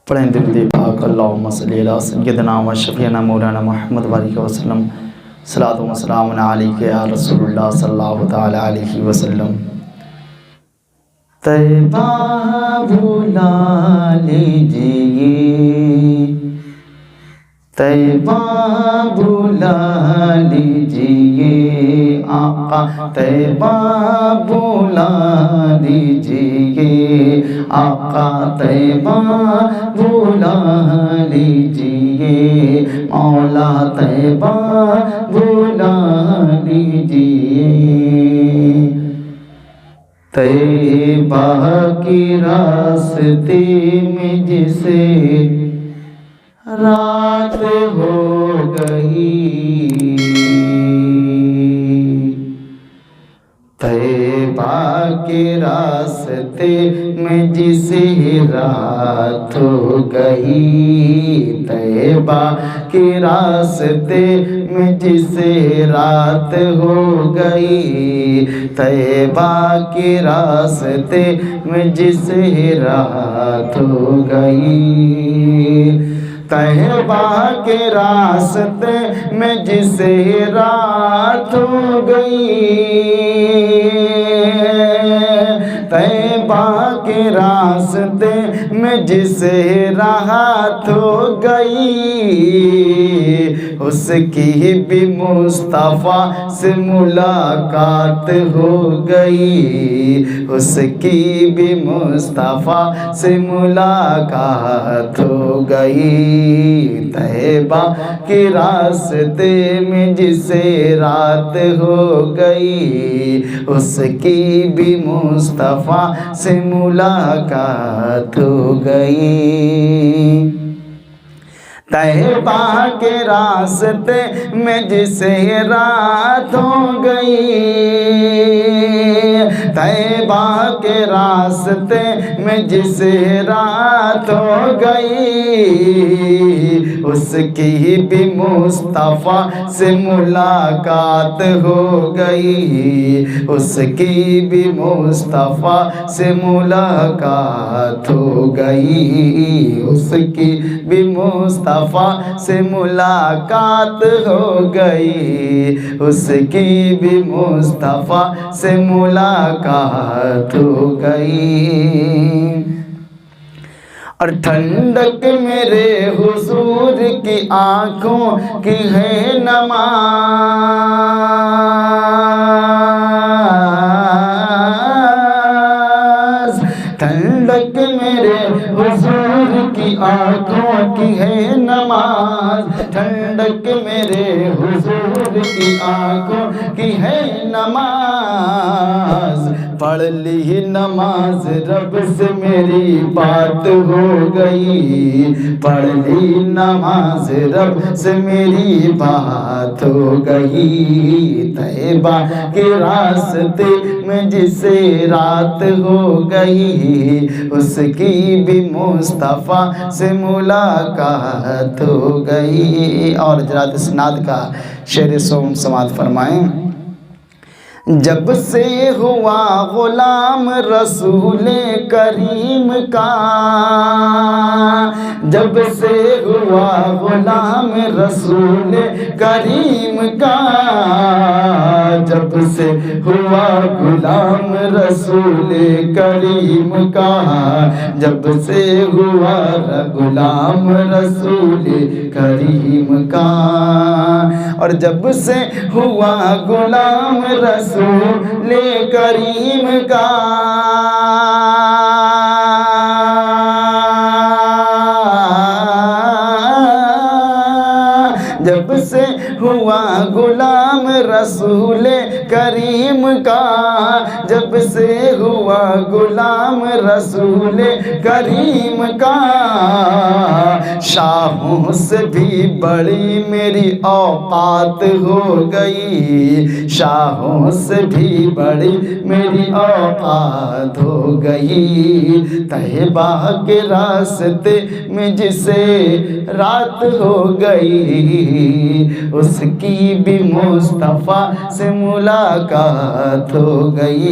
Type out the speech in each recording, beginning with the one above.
पढ़ें दुरूद पाक अल्लाहुम्मा सल्ली अला सय्यिदिना व शफ़ीना मौलाना मुहम्मद वसल्लम सलातो व सलाम अलैका या रसूलुल्लाह सल्लल्लाहु तआला अलैहि वसल्लम। तैबा बुला लीजिए, तैबा बुला लीजिए आका, तैबा बुला लीजिए आका, तैबा बुला लीजिए मौला, तैबा बुला लीजिए। तैबा की रास्ते में जिसे रात हो गई, तैबा के रास्ते में जिसे रात हो गई, तैबा के रास्ते में जिसे रात हो गई, तैबा के रास्ते में जिसे रात हो गई, तैबा के रास्ते में जिसे रात हो गई, तैबा के रास्ते में जिसे राहत हो गई, उसकी भी मुस्तफ़ा से मुलाकात हो गई, उसकी भी मुस्तफ़ा से मुलाकात हो गई, तैबा के रास्ते में जिसे रात हो गई, उसकी भी मुस्तफ़ा से मुलाकात हो गई। तैबा के रास्ते में जिसे रात हो गई, तैबा के रास्ते में जिसे रात हो गई, उसकी भी मुस्तफ़ा से मुलाकात हो गई, उसकी भी मुस्तफ़ा से मुलाकात हो गई, उसकी भी मुस्तफ़ा से मुलाकात हो गई, उसकी भी मुस्तफ़ा से मुलाकात हो गई। और ठंडक मेरे हुजूर की आँखों की है नमाज़, ठंडक मेरे हुजूर की आँखों की है नमाज, ठंडक मेरे हुजूर की आँखों की है नमाज, पढ़ ली नमाज रब से मेरी बात हो गई, पढ़ ली नमाज रब से मेरी बात हो गई, तैबा के रास्ते में जिसे रात हो गई, उसकी भी मुस्तफ़ा से मुलाकात हो गई। और जरात इस्नाद का शेर सोम समात फरमाएं। जब से हुआ गुलाम रसूल करीम का, जब से हुआ गुलाम रसूल करीम का, जब से हुआ गुलाम रसूल करीम का, जब से हुआ गुलाम रसूल करीम का, और जब से हुआ गुलाम रसूल करीम का, जब से हुआ गुलाम रसूल करीम का, जब से हुआ गुलाम रसूल करीम का, शाहों से भी बड़ी मेरी औकात हो गई, शाहों से भी बड़ी मेरी औकात हो गई, तैबा के रास्ते में जिसे रात हो गई, उसकी भी मुस्तफ़ा से मुलाकात हो गई।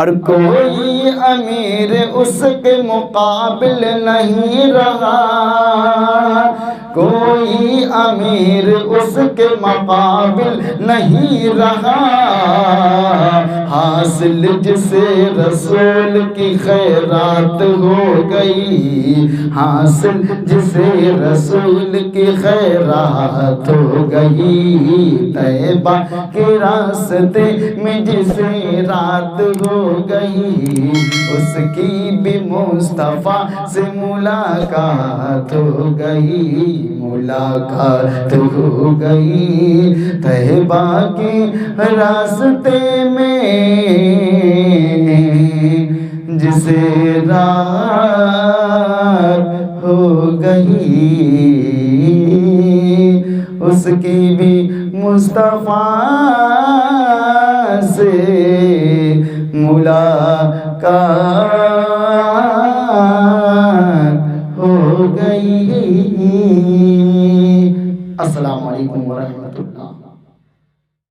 और कोई अमीर उसके मुकाबिल नहीं रहा, कोई अमीर उसके मुकाबिल नहीं रहा। हासिल जिसे रसूल की खैरात हो गई, हासिल जिसे रसूल की खैरात हो गई। तैबा के रास्ते में जिसे रात हो गई, उसकी भी मुस्तफा से मुलाकात हो गई, मुलाकात हो गई। तैबा के रास्ते में जिसे रात हो गई, उसकी भी मुस्तफा से मुलाकात हो गई। अस्सलामु अलैकुम व रहमतुल्लाह।